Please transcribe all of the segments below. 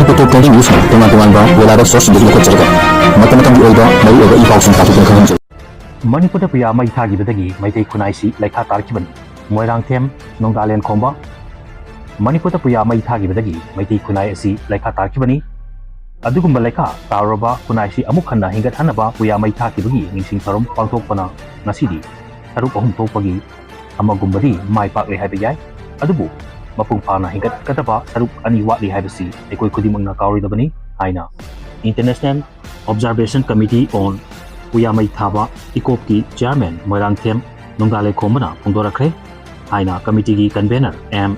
ꯄꯨꯊꯣꯛ ꯀꯟꯇꯤꯅ꯭ꯌꯨꯁ ꯇꯣꯉꯥꯟ ꯇꯣꯉꯥꯟꯕ ꯋꯦꯂꯥꯗ ꯁꯣꯔꯁꯁꯤꯡꯗꯒꯤ ꯂꯧꯈꯠꯆꯔꯒ ꯃꯇꯝ ꯃꯇꯝꯒꯤ ꯑꯣꯏꯕ ꯃꯔꯨꯑꯣꯏꯕ ꯏꯄꯥꯎꯁꯤꯡ ꯇꯥꯛꯄꯤꯗꯨꯅ ꯈꯪꯍꯟꯖꯔꯤ꯫ ꯃꯅꯤꯄꯨꯔꯗ ꯄꯨꯌꯥ ꯃꯩ ꯊꯥꯈꯤꯕꯗꯒꯤ ꯃꯩꯇꯩ ꯈꯨꯟꯅꯥꯏꯁꯤ ꯂꯩꯈꯥ ꯇꯥꯔꯛꯈꯤꯕꯅꯤ꯫ ꯃꯣꯏꯔꯥꯡꯊꯦꯝ ꯅꯣꯡꯗꯥꯂꯦꯟ ꯈꯣꯝꯕ ꯃꯅꯤꯄꯨꯔꯗ ꯄꯨꯌꯥ ꯃꯩ ꯊꯥꯈꯤꯕꯗꯒꯤ ꯃꯩꯇꯩ ꯈꯨꯟꯅꯥꯏ ꯑꯁꯤ ꯂꯩꯈꯥ ꯇꯥꯔꯛꯈꯤꯕꯅꯤ꯫ ꯑꯗꯨꯒꯨꯝꯕ ꯂꯩꯈꯥ ꯇꯥꯔꯨꯔꯕ ꯈꯨꯟꯅꯥꯏꯁꯤ ꯑꯃꯨꯛ ꯍꯟꯅ ꯍꯤꯡꯒꯠꯍꯟꯅꯕ ꯄꯨꯌꯥ ꯃꯩ ꯊꯥꯈꯤꯕꯒꯤ ꯅꯤꯡꯁꯤꯡ ꯊꯧꯔꯝ ꯄꯥꯡꯊꯣꯛꯄꯅ ꯉꯁꯤꯗꯤ ꯁꯔꯨꯛ 3 ꯊꯣꯛꯄꯒꯤ ꯑꯃꯒꯨꯝꯕꯗꯤ ꯃꯥꯏ ꯄꯥꯛꯂꯦ ꯍꯥꯏꯕ ꯌꯥꯏ꯫ ꯑꯗꯨꯕꯨ ꯃꯄꯨꯡ ꯐꯥꯅ ꯍꯤꯡꯒꯠꯀꯗꯕ ꯁꯔꯨꯛ 2 ꯋꯥꯠꯂꯤ ꯍꯥꯏꯕꯁꯤ ꯑꯩꯈꯣꯏ ꯈꯨꯗꯤꯡꯃꯛꯅ ꯀꯥꯎꯔꯣꯏꯗꯕꯅꯤ ꯍꯥꯏꯅ ꯏꯟꯇꯔꯅꯦꯁꯅꯦꯜ ꯑꯣꯕꯖꯥꯔꯕꯦꯁꯟ ꯀꯃꯤꯇꯤ ꯑꯣꯟ ꯄꯨꯌꯥ ꯃꯩ ꯊꯥꯕ ꯏꯀꯣꯞꯀꯤ ꯆꯤꯌꯔꯃꯦꯟ ꯃꯣꯏꯔꯥꯡꯊꯦꯝ ꯅꯣꯡꯗꯥꯂꯦꯟ ꯈꯣꯝꯕꯅ ꯐꯣꯡꯗꯣꯔꯛꯈ꯭ꯔꯦ ꯍꯥꯏꯅ ꯀꯃꯤꯇꯤꯒꯤ ꯀꯟꯚꯦꯅꯔ ꯑꯦꯝ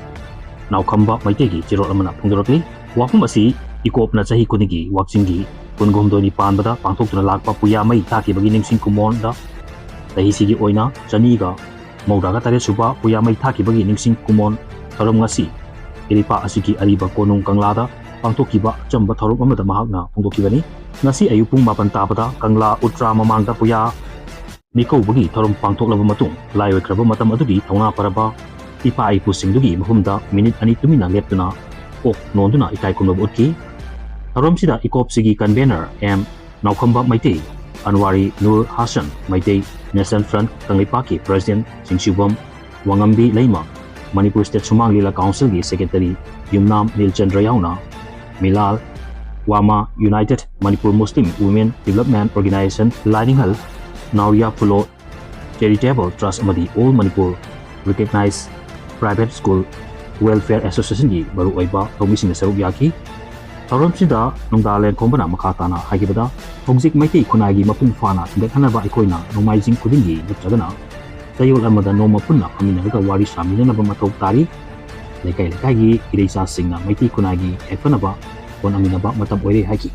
ꯅꯥꯎꯈꯝꯕ ꯃꯩꯇꯩꯒꯤ ꯆꯤꯔꯣꯜ ꯑꯃꯅ ꯐꯣꯡꯗꯣꯔꯛꯂꯤ꯫ ꯋꯥꯐꯝ ꯑꯁꯤ ꯏꯀꯣꯞꯅ ꯆꯍꯤ ꯈꯨꯗꯤꯡꯒꯤ ꯋꯥꯛꯆꯤꯡꯒꯤ 26ꯅꯤ ꯄꯥꯟꯕꯗ ꯄꯥꯡꯊꯣꯛꯇꯨꯅ ꯂꯥꯛꯄ ꯄꯨꯌꯥ ꯃꯩ ꯊꯥꯈꯤꯕꯒꯤ ꯅꯤꯡꯁꯤꯡ ꯀꯨꯝꯑꯣꯟꯗ ꯆꯍꯤꯁꯤꯒꯤ ꯑꯣꯏꯅ 298 ꯁꯨꯕ ꯄꯨꯌꯥ ꯃꯩ ꯊꯥꯈꯤꯕꯒꯤ ꯅꯤꯡꯁꯤꯡ ꯀꯨꯝꯑꯣꯟ ꯊꯧꯔꯝ ꯉꯁꯤ ꯏꯔꯩꯄꯥꯛ ꯑꯁꯤꯒꯤ ꯑꯔꯤꯕ ꯀꯣꯅꯨꯡ ꯀꯪꯂꯥꯗ ꯄꯥꯡꯊꯣꯛꯈꯤꯕ ꯑꯆꯝꯕ ꯊꯧꯔꯝ ꯑꯃꯗ ꯃꯍꯥꯛꯅ ꯐꯣꯡꯗꯣꯛꯈꯤꯕꯅꯤ꯫ ꯉꯁꯤ ꯑꯌꯨꯛ ꯄꯨꯡ 7 ꯇꯥꯕꯗ ꯀꯪꯂꯥ ꯎꯇ꯭ꯔꯥ ꯃꯃꯥꯡꯗ ꯄꯨꯌꯥ ꯃꯤꯀꯧꯕꯒꯤ ꯊꯧꯔꯝ ꯄꯥꯡꯊꯣꯛꯂꯕ ꯃꯇꯨꯡ ꯂꯥꯏ ꯑꯣꯏꯈ꯭ꯔꯕ ꯃꯇꯝ ꯑꯗꯨꯒꯤ ꯊꯧꯅꯥ ꯐꯔꯕ ꯏꯄꯥ ꯏꯄꯨꯁꯤꯡꯗꯨꯒꯤ ꯃꯐꯝꯗ ꯃꯤꯅꯤꯠ 2 ꯇꯨꯃꯤꯟꯅ ꯂꯦꯞꯇꯨꯅ ꯀꯣꯛ ꯅꯣꯟꯗꯨꯅ ꯏꯀꯥꯏ ꯈꯨꯝꯅꯕ ꯎꯠꯈꯤ꯫ ꯊꯧꯔꯝꯁꯤꯗ ꯏꯀꯣꯞꯁꯤꯒꯤ convener M Naokhamba Meitei, Anwari Nur Hasan Meitei national front ꯀꯪꯂꯩꯄꯥꯛꯀꯤ ꯄ꯭ꯔꯁꯤꯗꯦꯟꯠ ꯆꯤꯡꯁꯤꯎꯕꯝ ꯋꯥꯉꯝꯕꯤ ꯂꯩꯃ, ꯃꯅꯤꯄꯨꯔ ꯁ꯭ꯇꯦꯠ ꯁꯨꯃꯥꯡ ꯂꯤꯂꯥ ꯀꯥꯎꯟꯁꯤꯜꯒꯤ ꯁꯦꯀ꯭ꯔꯦꯇꯔꯤ ꯌꯨꯝꯅꯥꯝ ꯅꯤꯜꯆꯟꯗ꯭ꯔ ꯌꯥꯎꯅ ꯃꯤꯂꯥꯜ ꯋꯥꯃꯥ united Manipur muslim women development organisation Laininghal Naoriya Phulo charitable trust ꯑꯃꯗꯤ all Manipur recognised private school welfare ꯑꯦꯁꯣꯁꯤꯌꯦꯁꯟꯒꯤ ꯃꯔꯨꯑꯣꯏꯕ ꯊꯧꯃꯤꯁꯤꯡꯅ ꯁꯔꯨꯛ ꯌꯥꯈꯤ꯫ ꯊꯧꯔꯝꯁꯤꯗ ꯅꯣꯡꯗꯥꯂꯦꯟ ꯈꯣꯝꯕꯅ ꯃꯈꯥ ꯇꯥꯅ ꯍꯥꯏꯈꯤꯕꯗ ꯍꯧꯖꯤꯛ ꯃꯩꯇꯩ ꯈꯨꯟꯅꯥꯏꯒꯤ ꯃꯄꯨꯡ ꯐꯥꯅ ꯍꯤꯡꯒꯠꯍꯟꯅꯕ ꯑꯩꯈꯣꯏꯅ ꯅꯣꯡꯃꯥꯏꯖꯤꯡ ꯈꯨꯗꯤꯡꯒꯤ ꯅꯠꯇ꯭ꯔꯒꯅ ꯆꯌꯣꯜ ꯑꯃꯗ ꯅꯣꯡꯃ ꯄꯨꯟꯅ ꯐꯝꯃꯤꯟꯅꯔꯒ ꯋꯥꯔꯤ ꯁꯥꯃꯤꯟꯅꯅꯕ ꯃꯊꯧ ꯇꯥꯔꯤ꯫ ꯂꯩꯀꯥꯏ ꯂꯩꯀꯥꯏꯒꯤ ꯏꯔꯩꯆꯥꯁꯤꯡꯅ ꯃꯩꯇꯩ ꯈꯨꯟꯅꯥꯏꯒꯤ ꯌꯥꯏꯐꯅꯕ ꯍꯣꯠꯅꯃꯤꯟꯅꯕ ꯃꯇꯝ ꯑꯣꯏꯔꯦ ꯍꯥꯏꯈꯤ꯫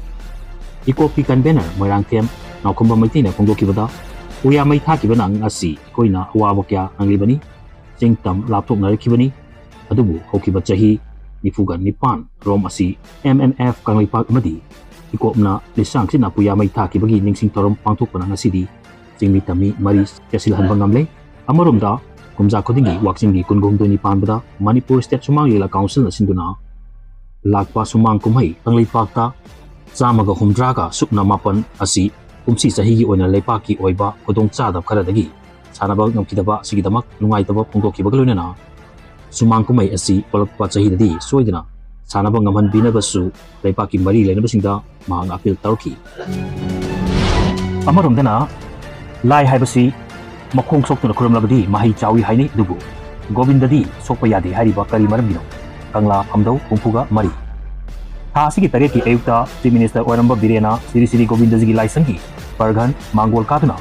ꯏꯀꯣꯞꯀꯤ ꯀꯟꯚꯦꯅꯔ ꯃꯣꯏꯔꯥꯡꯊꯦꯝ ꯅꯥꯎꯈꯝꯕ ꯃꯩꯇꯩꯅ ꯐꯣꯡꯗꯣꯛꯈꯤꯕꯗ ꯄꯨꯌꯥ ꯃꯩ ꯊꯥꯈꯤꯕꯅ ꯉꯁꯤ ꯑꯩꯈꯣꯏꯅ ꯑꯋꯥꯕ ꯀꯌꯥ ꯅꯪꯂꯤꯕꯅꯤ, ꯆꯤꯡ ꯇꯝ ꯂꯥꯞꯊꯣꯛꯅꯔꯛꯈꯤꯕꯅꯤ꯫ ꯑꯗꯨꯕꯨ ꯍꯧꯈꯤꯕ ꯆꯍꯤ 94 ꯔꯣꯝ ꯑꯁꯤ MNF ꯀꯪꯂꯩꯄꯥꯛ ꯑꯃꯗꯤ ꯏꯀꯣꯞꯅ ꯂꯤꯁꯥꯡꯁꯤꯟꯅ ꯄꯨꯌꯥ ꯃꯩ ꯊꯥꯈꯤꯕꯒꯤ ꯅꯤꯡꯁꯤꯡ ꯊꯧꯔꯝ ꯄꯥꯡꯊꯣꯛꯄꯅ ꯉꯁꯤꯗꯤ ꯆꯤꯡꯃꯤ ꯇꯝꯃꯤ ꯃꯔꯤ ꯆꯦꯠꯁꯤꯜꯍꯟꯕ ꯉꯝꯂꯦ꯫ ꯑꯃꯔꯣꯝꯗ ꯀꯨꯝꯖꯥ ꯈꯨꯗꯤꯡꯒꯤ ꯋꯥꯛꯆꯤꯡꯒꯤ 26ꯅꯤ ꯄꯥꯟꯕꯗ ꯃꯅꯤꯄꯨꯔ ꯁ꯭ꯇꯦꯠ ꯁꯨꯃꯥꯡ ꯂꯤꯂꯥ ꯀꯥꯎꯟꯁꯤꯜꯅ ꯁꯤꯟꯗꯨꯅ ꯂꯥꯛꯄ ꯁꯨꯃꯥꯡ ꯀꯨꯝꯍꯩ ꯀꯪꯂꯩꯄꯥꯛꯇ 170 ꯑꯁꯤ ꯀꯨꯝꯁꯤ ꯆꯍꯤꯒꯤ ꯑꯣꯏꯅ ꯂꯩꯄꯥꯛꯀꯤ ꯑꯣꯏꯕ ꯈꯨꯗꯣꯡꯆꯥꯗꯕ ꯈꯔꯗꯒꯤ ꯁꯥꯟꯅꯕ ꯉꯝꯈꯤꯗꯕ ꯑꯁꯤꯒꯤꯗꯃꯛ ꯅꯨꯡꯉꯥꯏꯇꯕ ꯐꯣꯡꯗꯣꯛꯈꯤꯕꯒ ꯂꯣꯏꯅꯅ ꯁꯨꯃꯥꯡ ꯀꯨꯝꯍꯩ ꯑꯁꯤ ꯑꯣꯜꯂꯛꯄ ꯆꯍꯤꯗꯗꯤ ꯁꯣꯏꯗꯅ ꯁꯥꯟꯅꯕ ꯉꯝꯍꯟꯕꯤꯅꯕꯁꯨ ꯂꯩꯄꯥꯛꯀꯤ ꯃꯔꯤ ꯂꯩꯅꯕꯁꯤꯡꯗ ꯃꯍꯥꯛꯅ ꯑꯄꯤꯜ ꯇꯧꯔꯛꯈꯤ꯫ ꯑꯃꯔꯣꯝꯗꯅ ꯂꯥꯏ ꯍꯥꯏꯕꯁꯤ ꯃꯈꯣꯡ ꯁꯣꯛꯇꯨꯅ ꯈꯨꯔꯨꯝꯂꯕꯗꯤ ꯃꯍꯩ ꯆꯥꯎꯏ ꯍꯥꯏꯅꯩ, ꯑꯗꯨꯕꯨ ꯒꯣꯕꯤꯟꯗꯗꯤ ꯁꯣꯛꯄ ꯌꯥꯗꯦ ꯍꯥꯏꯔꯤꯕ ꯀꯔꯤ ꯃꯔꯝꯒꯤꯅꯣ? ꯀꯪꯂꯥ ꯐꯝꯗꯧ 34 ꯊꯥ ꯑꯁꯤꯒꯤ 8ꯀꯤ ꯑꯌꯨꯛꯇ ꯆꯤꯐ ꯃꯤꯅꯤꯁꯇꯔ ꯑꯣꯏꯔꯝꯕ ꯕꯤꯔꯦꯅ ꯁ꯭ꯔꯤ ꯁ꯭ꯔꯤ ꯒꯣꯕꯤꯟꯗꯖꯤꯒꯤ ꯂꯥꯏꯁꯪꯒꯤ ꯄꯔꯘꯟ ꯃꯥꯡꯒꯣꯜ ꯀꯥꯗꯨꯅ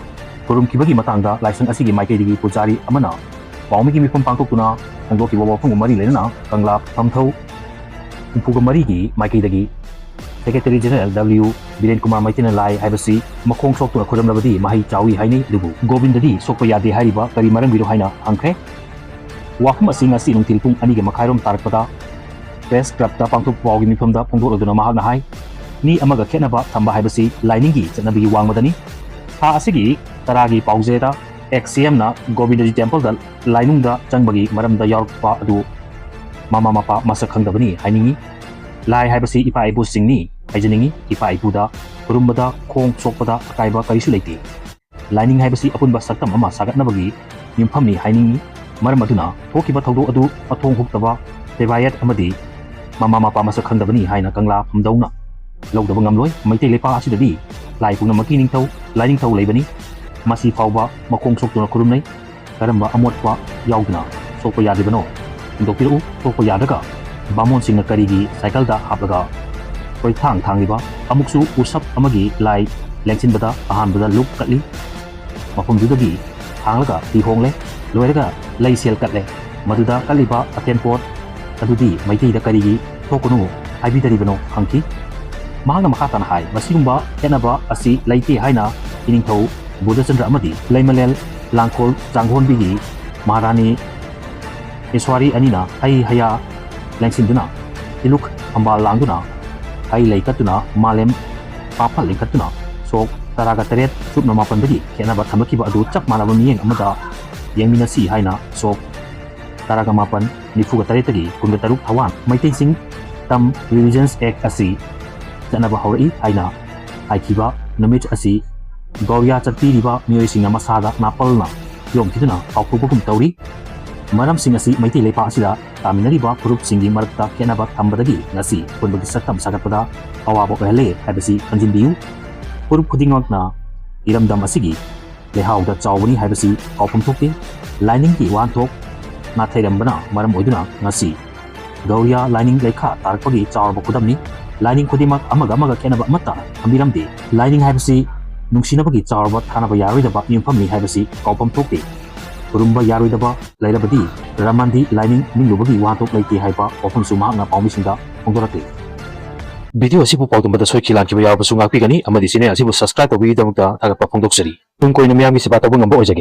ꯈꯨꯔꯨꯝꯈꯤꯕꯒꯤ ꯃꯇꯥꯡꯗ ꯂꯥꯏꯁꯪ ꯑꯁꯤꯒꯤ ꯃꯥꯏꯀꯩꯗꯒꯤ ꯄꯨꯖꯥꯔꯤ ꯑꯃꯅ ꯄꯥꯎꯃꯤꯒꯤ ꯃꯤꯐꯝ ꯄꯥꯡꯊꯣꯛꯇꯨꯅ ꯐꯣꯡꯗꯣꯛꯈꯤꯕ ꯋꯥꯐꯝꯒ ꯃꯔꯤ ꯂꯩꯅꯅ ꯀꯪꯂꯥ ꯐꯝꯊꯧ 34ꯒꯤ ꯃꯥꯏꯀꯩꯗꯒꯤ secretary general W Biren Kumar ꯃꯩꯇꯩꯅ ꯂꯥꯏ ꯍꯥꯏꯕꯁꯤ ꯃꯈꯣꯡ ꯁꯣꯛꯇꯨꯅ ꯈꯨꯔꯨꯝꯂꯕꯗꯤ ꯃꯍꯩ ꯆꯥꯎꯏ ꯍꯥꯏꯅꯩ, ꯑꯗꯨꯕꯨ ꯒꯣꯕꯤꯟꯗꯗꯤ ꯁꯣꯛꯄ ꯌꯥꯗꯦ ꯍꯥꯏꯔꯤꯕ ꯀꯔꯤ ꯃꯔꯝꯒꯤꯅꯣ ꯍꯥꯏꯅ ꯍꯪꯈ꯭ꯔꯦ꯫ ꯋꯥꯐꯝ ꯑꯁꯤ ꯉꯁꯤ ꯅꯨꯡꯊꯤꯜ ꯄꯨꯡ 2:30 ꯇꯥꯔꯛꯄꯗ ꯄ꯭ꯔꯦꯁ ꯀ꯭ꯂꯕꯇ ꯄꯥꯡꯊꯣꯛꯄ ꯄꯥꯎꯒꯤ ꯃꯤꯐꯝꯗ ꯐꯣꯡꯗꯣꯛꯂꯗꯨꯅ ꯃꯍꯥꯛꯅ ꯍꯥꯏ, ꯃꯤ ꯑꯃꯒ ꯈꯦꯠꯅꯕ ꯊꯝꯕ ꯍꯥꯏꯕꯁꯤ ꯂꯥꯏꯅꯤꯡꯒꯤ ꯆꯠꯅꯕꯤꯒꯤ ꯋꯥꯡꯃꯗꯅꯤ꯫ ꯊꯥ ꯑꯁꯤꯒꯤ 10ꯒꯤ ꯄꯥꯎꯖꯦꯗ XCMꯅ ꯒꯣꯕꯤꯟꯗꯖꯤ ꯇꯦꯝꯄꯜꯗ ꯂꯥꯏꯅꯨꯡꯗ ꯆꯪꯕꯒꯤ ꯃꯔꯝꯗ ꯌꯥꯎꯔꯛꯄ ꯑꯗꯨ ꯃꯃꯥ ꯃꯄꯥ ꯃꯁꯛ ꯈꯪꯗꯕꯅꯤ ꯍꯥꯏꯅꯤꯡꯉꯤ꯫ ꯂꯥꯏ ꯍꯥꯏꯕꯁꯤ ꯏꯄꯥ ꯏꯄꯨꯁꯤꯡꯅꯤ ꯍꯥꯏꯖꯅꯤꯡꯉꯤ꯫ ꯏꯄꯥ ꯏꯄꯨꯗ ꯈꯨꯔꯨꯝꯕꯗ ꯈꯣꯡ ꯁꯣꯛꯄꯗ ꯑꯀꯥꯏꯕ ꯀꯔꯤꯁꯨ ꯂꯩꯇꯦ꯫ ꯂꯥꯏꯅꯤꯡ ꯍꯥꯏꯕꯁꯤ ꯑꯄꯨꯟꯕ ꯁꯛꯇꯝ ꯑꯃ ꯁꯥꯒꯠꯅꯕꯒꯤ ꯌꯨꯝꯐꯝꯅꯤ ꯍꯥꯏꯅꯤꯡꯉꯤ꯫ ꯃꯔꯝ ꯑꯗꯨꯅ ꯊꯣꯛꯈꯤꯕ ꯊꯧꯗꯣꯛ ꯑꯗꯨ ꯃꯊꯣꯡ ꯍꯨꯛꯇꯕ ꯁꯦꯕꯥꯌꯠ ꯑꯃꯗꯤ ꯃꯃꯥ ꯃꯄꯥ ꯃꯁꯛ ꯈꯪꯗꯕꯅꯤ ꯍꯥꯏꯅ ꯀꯪꯂꯥ ꯐꯝꯗꯧꯅ ꯂꯧꯗꯕ ꯉꯝꯂꯣꯏ꯫ ꯃꯩꯇꯩ ꯂꯩꯄꯥꯛ ꯑꯁꯤꯗꯗꯤ ꯂꯥꯏ ꯄꯨꯝꯅꯃꯛꯀꯤ ꯅꯤꯡꯊꯧ ꯂꯥꯏꯅꯤꯡꯊꯧ ꯂꯩꯕꯅꯤ꯫ ꯃꯁꯤ ꯐꯥꯎꯕ ꯃꯈꯣꯡ ꯁꯣꯛꯇꯨꯅ ꯈꯨꯔꯨꯝꯅꯩ꯫ ꯀꯔꯝꯕ ꯑꯃꯣꯠꯄ ꯌꯥꯎꯗꯅ ꯁꯣꯛꯄ ꯌꯥꯗ꯭ꯔꯤꯕꯅꯣ? ꯍꯣꯡꯗꯣꯛꯄꯤꯔꯛꯎ꯫ ꯁꯣꯛꯄ ꯌꯥꯗ꯭ꯔꯒ ꯕꯥꯃꯣꯟꯁꯤꯡꯅ ꯀꯔꯤꯒꯤ ꯁꯥꯏꯀꯜꯗ ꯍꯥꯞꯂꯒ ꯀꯣꯏꯊꯥꯡ ꯊꯥꯡꯂꯤꯕ? ꯑꯃꯨꯛꯁꯨ ꯎꯁꯞ ꯑꯃꯒꯤ ꯂꯥꯏ ꯂꯦꯡꯁꯤꯟꯕꯗ ꯑꯍꯥꯟꯕꯗ ꯂꯨꯞ ꯀꯠꯂꯤ, ꯃꯐꯝꯗꯨꯗꯒꯤ ꯊꯥꯡꯂꯒ ꯍꯤ ꯍꯣꯡꯂꯦ, ꯂꯣꯏꯔꯒ ꯂꯩ ꯁꯦꯜ ꯀꯠꯂꯦ꯫ ꯃꯗꯨꯗ ꯀꯠꯂꯤꯕ ꯑꯇꯦꯟꯄꯣꯠ ꯑꯗꯨꯗꯤ ꯃꯩꯇꯩꯗ ꯀꯔꯤꯒꯤ ꯊꯣꯛꯀꯅꯨ ꯍꯥꯏꯕꯤꯗꯔꯤꯕꯅꯣ ꯍꯪꯈꯤ꯫ ꯃꯍꯥꯛꯅ ꯃꯈꯥ ꯇꯥꯅ ꯍꯥꯏ, ꯃꯁꯤꯒꯨꯝꯕ ꯈꯦꯠꯅꯕ ꯑꯁꯤ ꯂꯩꯇꯦ ꯍꯥꯏꯅ ꯏꯅꯤꯡꯊꯧ ꯕꯨꯙꯆꯟꯗ꯭ꯔ ꯑꯃꯗꯤ ꯂꯩꯃꯂꯦꯜ ꯂꯥꯡꯈꯣꯜ ꯆꯥꯡꯒꯣꯟꯕꯤꯒꯤ ꯃꯍꯥꯔꯥꯅꯤ ꯏꯁ꯭ꯋꯥꯔꯤ ꯑꯅꯤꯅ ꯍꯩ ꯍꯌꯥ ꯂꯦꯡꯁꯤꯟꯗꯨꯅ ꯏꯂꯨꯛ ꯐꯝꯕꯥꯜ ꯂꯥꯡꯗꯨꯅ ꯍꯩ ꯂꯩ ꯀꯠꯇꯨꯅ ꯃꯥꯂꯦꯝ ꯄꯥꯐꯜ ꯂꯤꯡꯈꯠꯇꯨꯅ ꯁꯣꯛ 18 ꯁꯨꯞꯅ 8ꯗꯒꯤ ꯈꯦꯠꯅꯕ ꯊꯝꯂꯛꯈꯤꯕ ꯑꯗꯨ ꯆꯞ ꯃꯥꯟꯅꯕ ꯃꯤꯠꯌꯦꯡ ꯑꯃꯗ ꯌꯦꯡꯃꯤꯟꯅꯁꯤ ꯍꯥꯏꯅ ꯁꯣꯛ 18 48ꯗꯒꯤ 23 ꯊꯋꯥꯟ ꯃꯩꯇꯩꯁꯤꯡ matam Religions Act asi chanaba haurai haina haikiba numit asi Gauria chatpiriba mioisingna masada napalna yomkiduna kaupugum tauri maram sing asi Meitei lepa asida taminariba furup singi marakta kenaba thambadagi ngasi punbagi saktam sagapada awabo hele habasi kanjinbiu furup khudingakna iramdam asigi lehauda chawbani habasi kaupum thokte lining ki wanthok na thairambana maram oiduna ngasi Gauria lining lekha tarpagi chawba khudamni lining khudimak amaga kenaba amata ambiramde lining habasi nungsinabagi chawba thanaba yaroidaba yumfamni habasi kaupum thokte kurumba yaroidaba lairabadi ramandi lining minglubagi wanthok leite haiba ofumsu mahakna paumisinda hongdorakle video asibu paudumada soikilan kiba yabasu ngakpigani amadi sine asibu subscribe tobi damukta thagapa phongdoksari tung koina miyamgi siba tawbu ngamba oijage